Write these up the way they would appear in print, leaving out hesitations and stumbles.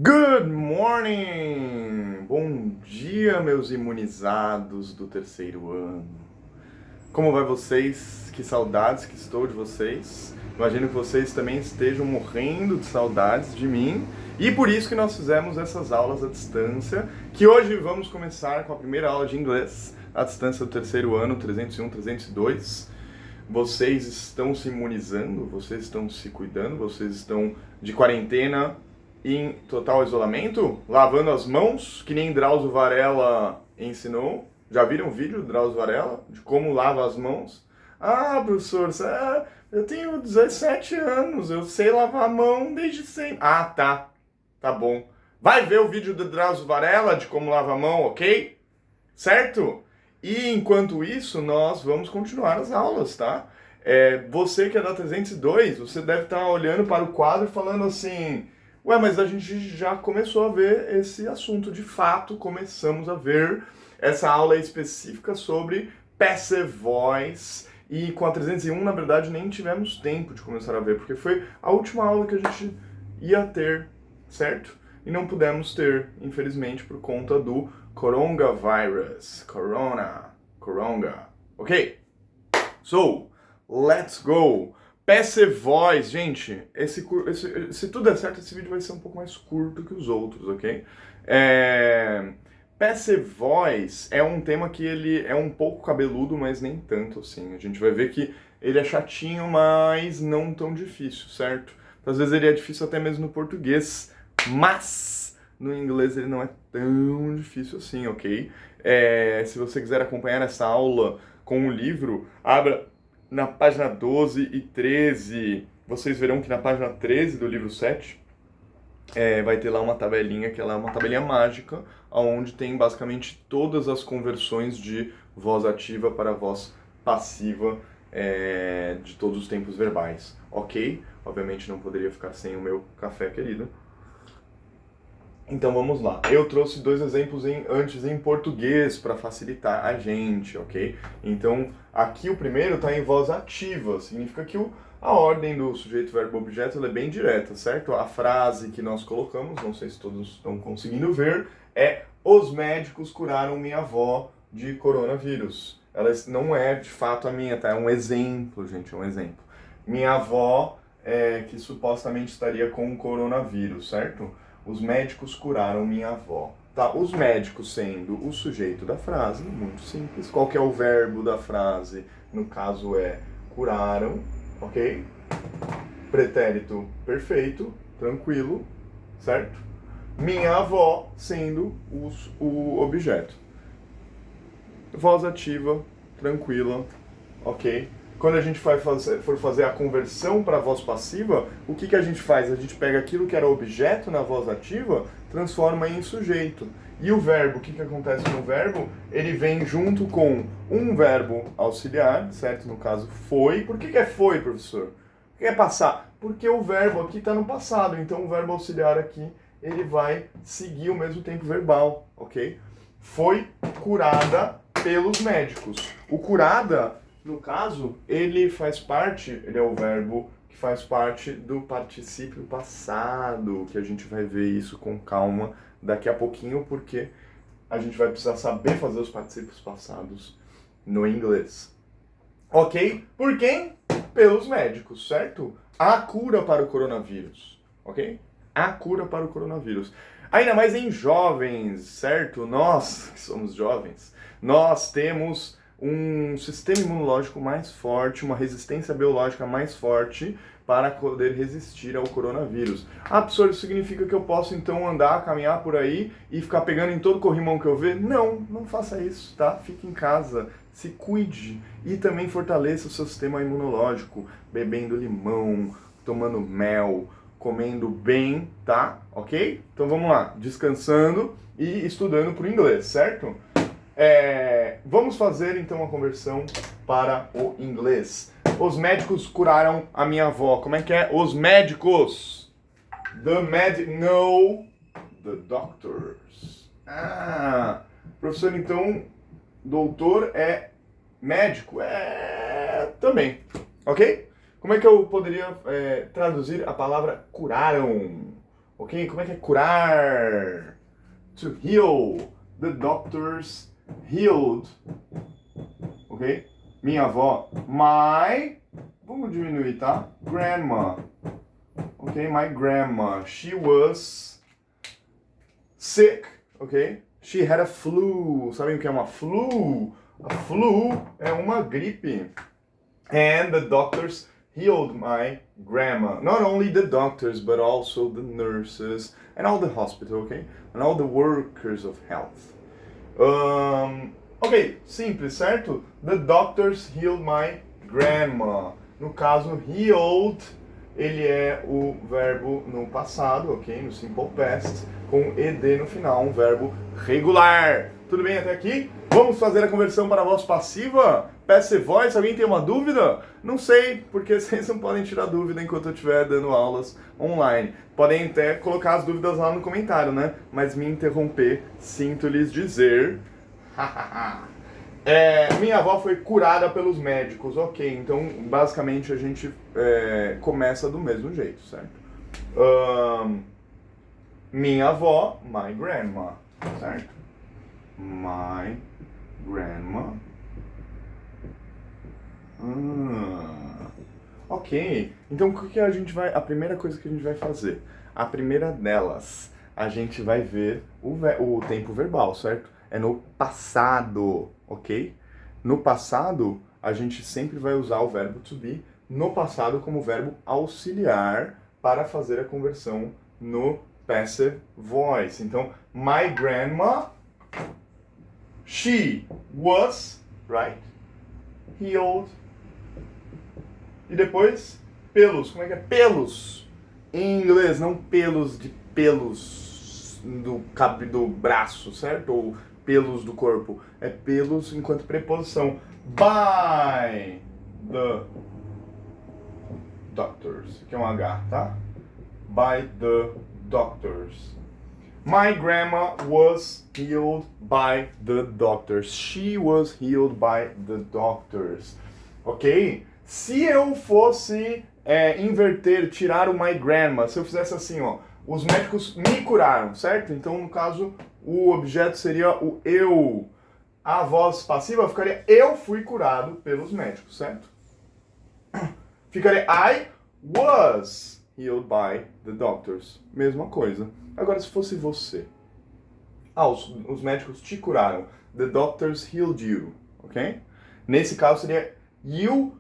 Good morning! Bom dia, meus imunizados do terceiro ano. Como vai vocês? Que saudades que estou de vocês. Imagino que vocês também estejam morrendo de saudades de mim. E por isso que nós fizemos essas aulas à distância, que hoje vamos começar com a primeira aula de inglês à distância do terceiro ano, 301, 302. Vocês estão se imunizando, vocês estão se cuidando, vocês estão de quarentena, em total isolamento, lavando as mãos, que nem Drauzio Varela ensinou. Já viram o vídeo do Drauzio Varela de como lava as mãos? Ah, professor, eu tenho 17 anos, eu sei lavar a mão desde sempre. Ah, tá bom. Vai ver o vídeo do Drauzio Varela de como lava a mão, ok? Certo? E enquanto isso, nós vamos continuar as aulas, tá? Você que é da 302, você deve estar olhando para o quadro e falando assim: ué, mas a gente já começou a ver esse assunto, de fato, começamos a ver. Essa aula é específica sobre passive voice, e com a 301, na verdade, nem tivemos tempo de começar a ver, porque foi a última aula que a gente ia ter, certo? E não pudemos ter, infelizmente, por conta do coronavirus. Coronga. Ok? So, let's go! Passive voice, gente, se tudo der certo, esse vídeo vai ser um pouco mais curto que os outros, ok? Passive voice é um tema que ele é um pouco cabeludo, mas nem tanto assim. A gente vai ver que ele é chatinho, mas não tão difícil, certo? Às vezes ele é difícil até mesmo no português, mas no inglês ele não é tão difícil assim, ok? Se você quiser acompanhar essa aula com o livro, abra na página 12 e 13. Vocês verão que na página 13 do livro 7 vai ter lá uma tabelinha, que ela é uma tabelinha mágica, onde tem basicamente todas as conversões de voz ativa para voz passiva de todos os tempos verbais, ok? Obviamente não poderia ficar sem o meu café querido. Então vamos lá. Eu trouxe dois exemplos antes em português para facilitar a gente, ok? Então aqui o primeiro está em voz ativa, significa que a ordem do sujeito, verbo, objeto é bem direta, certo? A frase que nós colocamos, não sei se todos estão conseguindo ver, é: os médicos curaram minha avó de coronavírus. Ela não é de fato a minha, tá? É um exemplo, gente, é um exemplo. Minha avó que supostamente estaria com coronavírus, certo? Os médicos curaram minha avó. Tá, os médicos sendo o sujeito da frase, muito simples. Qual que é o verbo da frase? No caso é curaram, ok? Pretérito perfeito, tranquilo, certo? Minha avó sendo o objeto. Voz ativa, tranquila, ok? Quando a gente for fazer a conversão para a voz passiva, o que a gente faz? A gente pega aquilo que era objeto na voz ativa, transforma em sujeito. E o verbo, o que acontece no verbo? Ele vem junto com um verbo auxiliar, certo? No caso, foi. Por que é foi, professor? O que é passar? Porque o verbo aqui está no passado, então o verbo auxiliar aqui, ele vai seguir o mesmo tempo verbal, ok? Foi curada pelos médicos. O curada, no caso, ele é o verbo que faz parte do particípio passado, que a gente vai ver isso com calma daqui a pouquinho, porque a gente vai precisar saber fazer os particípios passados no inglês. Ok? Por quem? Pelos médicos, certo? A cura para o coronavírus, ok? A cura para o coronavírus. Ainda mais em jovens, certo? Nós, que somos jovens, nós temos um sistema imunológico mais forte, uma resistência biológica mais forte para poder resistir ao coronavírus. Ah, professor, isso significa que eu posso então andar, caminhar por aí e ficar pegando em todo corrimão que eu ver? Não, não faça isso, tá? Fique em casa, se cuide e também fortaleça o seu sistema imunológico, bebendo limão, tomando mel, comendo bem, tá? Ok? Então vamos lá, descansando e estudando por inglês, certo? Vamos fazer então a conversão para o inglês. Os médicos curaram a minha avó. Como é que é? Os médicos. No, the doctors. Ah, professor, então, doutor é médico? Também. Ok? Como é que eu poderia traduzir a palavra curaram? ok? Como é que é curar? To heal. The doctors healed. Ok? Minha avó. Vamos diminuir, tá? Grandma. Ok? My grandma. She was sick. Ok? She had a flu. Sabem o que é uma flu? A flu é uma gripe. And the doctors healed my grandma. Not only the doctors, but also the nurses and all the hospital, okay? And all the workers of health. Ok, simples, certo? The doctors healed my grandma. No caso, healed, ele é o verbo no passado, ok? No simple past, com ed no final, um verbo regular. Tudo bem até aqui? Vamos fazer a conversão para a voz passiva? Passive voice, alguém tem uma dúvida? Não sei, porque vocês não podem tirar dúvida enquanto eu estiver dando aulas online. Podem até colocar as dúvidas lá no comentário, né? Mas me interromper, sinto lhes dizer... minha avó foi curada pelos médicos, ok. Então, basicamente, a gente começa do mesmo jeito, certo? Minha avó, my grandma, certo? My grandma. Ok. Então, o que a gente vai... A primeira coisa que a gente vai fazer, a primeira delas, a gente vai ver o tempo verbal, certo? É no passado, ok? No passado, a gente sempre vai usar o verbo to be no passado como verbo auxiliar para fazer a conversão no passive voice. Então, my grandma, she was, right? Healed. E depois, pelos. Como é que é? Pelos. Em inglês, não pelos de pelos do braço, certo? Ou pelos do corpo. É pelos enquanto preposição. By the doctors. Aqui é um H, tá? By the doctors. My grandma was healed by the doctors. She was healed by the doctors. Ok? Se eu fosse inverter, tirar o my grandma, se eu fizesse assim, ó, os médicos me curaram, certo? Então, no caso, o objeto seria o eu. A voz passiva ficaria eu fui curado pelos médicos, certo? Ficaria I was healed by the doctors. Mesma coisa. Agora, se fosse você. Os médicos te curaram. The doctors healed you, ok? Nesse caso seria you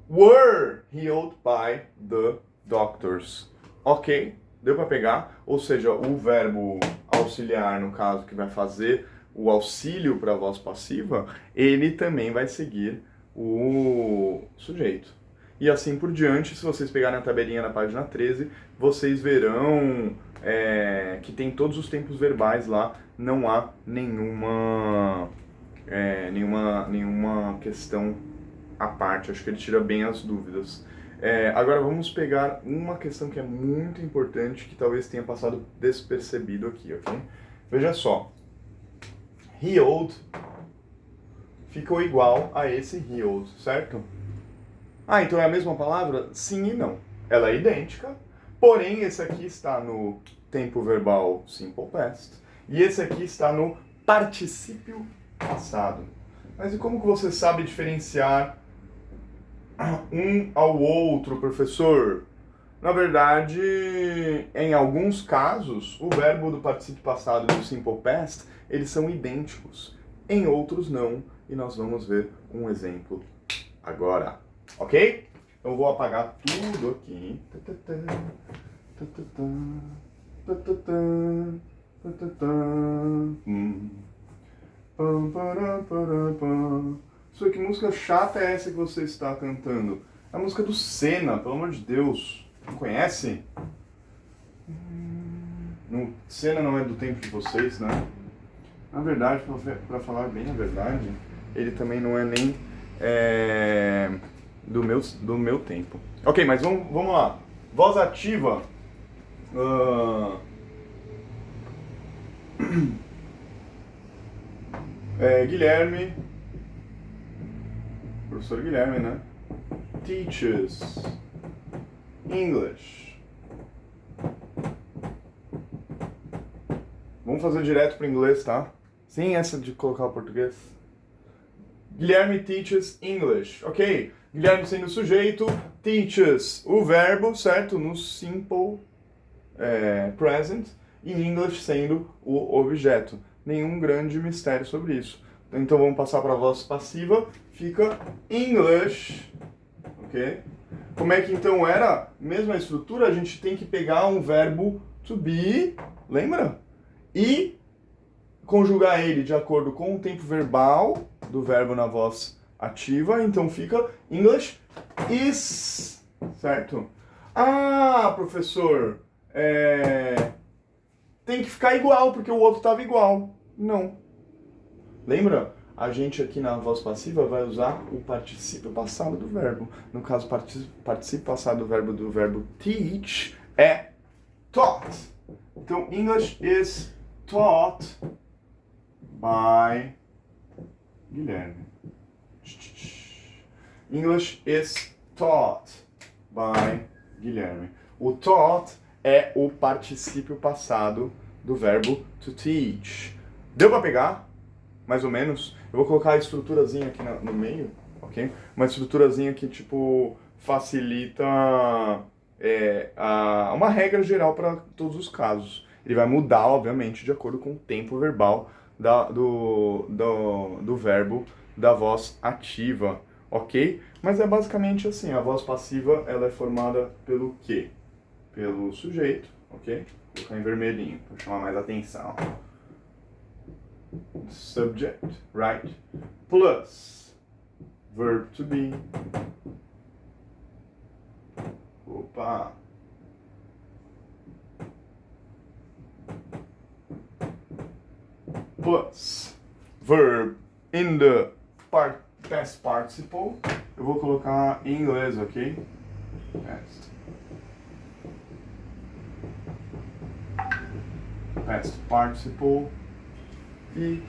were healed by the doctors. Ok? Deu para pegar? Ou seja, o verbo auxiliar, no caso, que vai fazer o auxílio para a voz passiva, ele também vai seguir o sujeito. E assim por diante, se vocês pegarem a tabelinha na página 13, vocês verão que tem todos os tempos verbais lá, não há nenhuma questão à parte, acho que ele tira bem as dúvidas. Agora vamos pegar uma questão que é muito importante, que talvez tenha passado despercebido aqui, ok? Veja só, healed ficou igual a esse healed, certo? Então é a mesma palavra? Sim e não. Ela é idêntica, porém esse aqui está no tempo verbal simple past e esse aqui está no particípio passado. Mas e como que você sabe diferenciar um ao outro, professor? Na verdade, em alguns casos, o verbo do particípio passado e do simple past, eles são idênticos. Em outros não, e nós vamos ver um exemplo agora. Ok? Então eu vou apagar tudo aqui. Isso, que música chata é essa que você está cantando? É a música do Senna, pelo amor de Deus. Não conhece? Senna não é do tempo de vocês, né? Na verdade, para falar bem a verdade, ele também não é nem do meu tempo. Ok, mas vamos lá. Voz ativa. Guilherme. Professor Guilherme, né? Teaches English Vamos fazer direto para inglês, tá? Sem essa de colocar o português. Guilherme teaches English. Ok. Guilherme sendo o sujeito, teaches o verbo, certo? No simple present. E English sendo o objeto. Nenhum grande mistério sobre isso. Então vamos passar para a voz passiva. Fica English. Ok? Como é que então era? Mesma estrutura, a gente tem que pegar um verbo to be, lembra? E conjugar ele de acordo com o tempo verbal do verbo na voz ativa. Então fica English is, certo? Ah, professor, tem que ficar igual, porque o outro estava igual. Não. Lembra? A gente aqui na voz passiva vai usar o particípio passado do verbo. No caso, o particípio passado do verbo teach é taught. Então, English is taught by Guilherme. English is taught by Guilherme. O taught é o particípio passado do verbo to teach. Deu para pegar? Mais ou menos? Eu vou colocar a estruturazinha aqui no meio, ok? Uma estruturazinha que, tipo, facilita uma regra geral para todos os casos. Ele vai mudar, obviamente, de acordo com o tempo verbal do verbo da voz ativa, ok? Mas é basicamente assim, a voz passiva ela é formada pelo quê? Pelo sujeito, ok? Vou colocar em vermelhinho para chamar mais atenção. Subject, right? Plus verb to be. Opa! Plus verb in the past participle. Eu vou colocar em inglês, ok? Past participle. E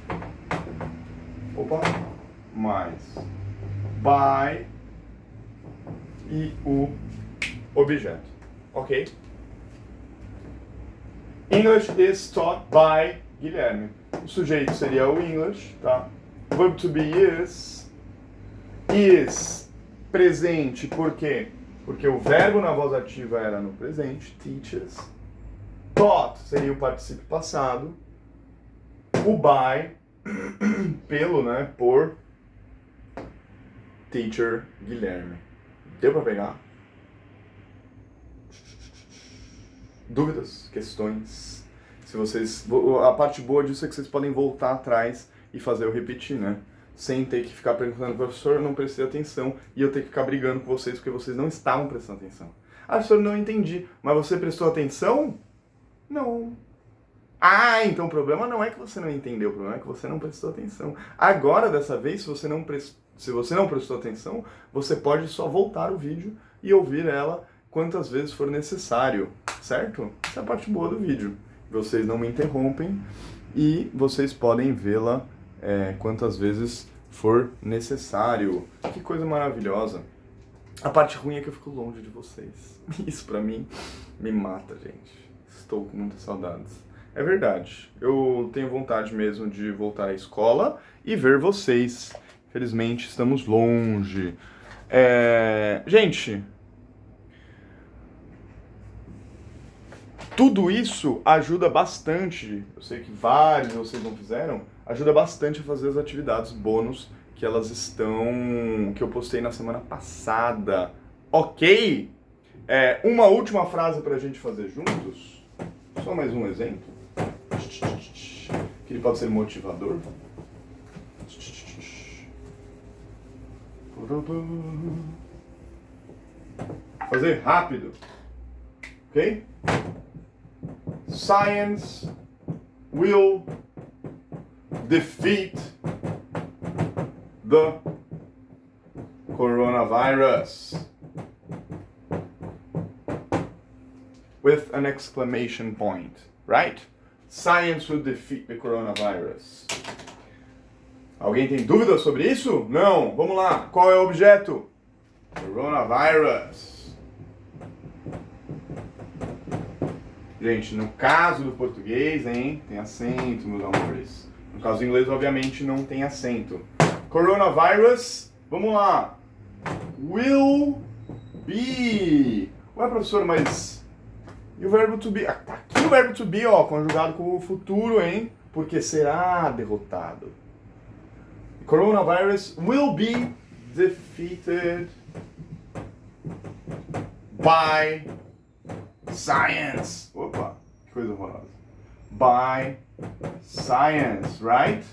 mais by e o objeto, ok? English is taught by Guilherme. O sujeito seria o English, tá? O verbo to be is presente, por quê? Porque o verbo na voz ativa era no presente, teaches. Taught seria o particípio passado. O by, pelo, né, por teacher Guilherme. Deu para pegar? Dúvidas? Questões? Se vocês, a parte boa disso é que vocês podem voltar atrás e fazer eu repetir, né? Sem ter que ficar perguntando, professor, eu não prestei atenção, e eu ter que ficar brigando com vocês porque vocês não estavam prestando atenção. Ah, professor, não entendi. Mas você prestou atenção? Não. Ah, então o problema não é que você não entendeu, o problema é que você não prestou atenção. Agora, dessa vez, se você não prestou atenção, você pode só voltar o vídeo e ouvir ela quantas vezes for necessário, certo? Essa é a parte boa do vídeo. Vocês não me interrompem e vocês podem vê-la quantas vezes for necessário. Que coisa maravilhosa. A parte ruim é que eu fico longe de vocês. Isso pra mim me mata, gente. Estou com muitas saudades. É verdade, eu tenho vontade mesmo de voltar à escola e ver vocês. Felizmente, estamos longe. Gente, tudo isso ajuda bastante, eu sei que vários de vocês não fizeram, ajuda bastante a fazer as atividades bônus que eu postei na semana passada. Ok? Uma última frase pra gente fazer juntos. Só mais um exemplo. Que ele pode ser motivador. Fazer rápido. Ok? Science will defeat the coronavirus. With an exclamation point, right? Science will defeat the coronavirus. Alguém tem dúvidas sobre isso? Não? Vamos lá. Qual é o objeto? Coronavirus. Gente, no caso do português, hein, tem acento, meus amores. No caso do inglês, obviamente, não tem acento. Coronavirus, vamos lá. Will be. Ué, professor, mas... E o verbo to be? Ah, tá aqui o verbo to be, ó, conjugado com o futuro, hein? Porque será derrotado. Coronavirus will be defeated by science. Opa, que coisa horrorosa. By science, right?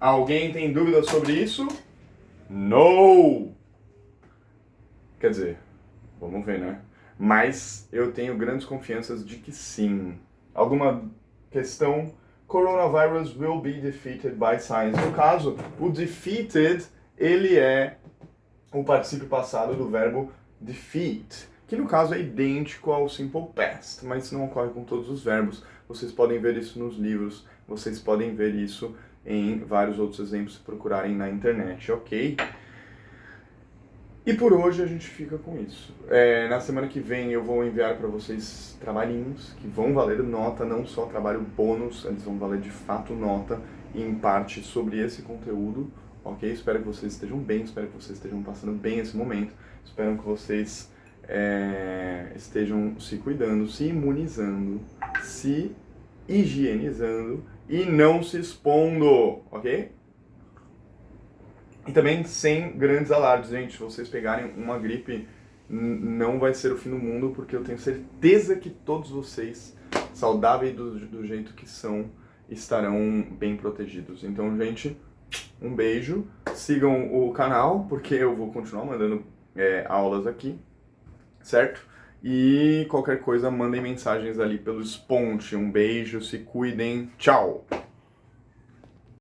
Alguém tem dúvidas sobre isso? No! Quer dizer, vamos ver, né? Mas eu tenho grandes confianças de que sim. Alguma questão? Coronavirus will be defeated by science. No caso, o defeated, ele é o particípio passado do verbo defeat, que no caso é idêntico ao simple past, mas isso não ocorre com todos os verbos. Vocês podem ver isso nos livros, vocês podem ver isso em vários outros exemplos se procurarem na internet, ok? E por hoje a gente fica com isso. Na semana que vem eu vou enviar para vocês trabalhinhos que vão valer nota, não só trabalho bônus, eles vão valer de fato nota, em parte sobre esse conteúdo, ok? Espero que vocês estejam bem, espero que vocês estejam passando bem esse momento, espero que vocês estejam se cuidando, se imunizando, se higienizando e não se expondo, ok? E também sem grandes alardes, gente. Se vocês pegarem uma gripe, não vai ser o fim do mundo, porque eu tenho certeza que todos vocês, saudáveis do jeito que são, estarão bem protegidos. Então, gente, um beijo. Sigam o canal, porque eu vou continuar mandando aulas aqui, certo? E qualquer coisa, mandem mensagens ali pelo Sponte. Um beijo, se cuidem. Tchau!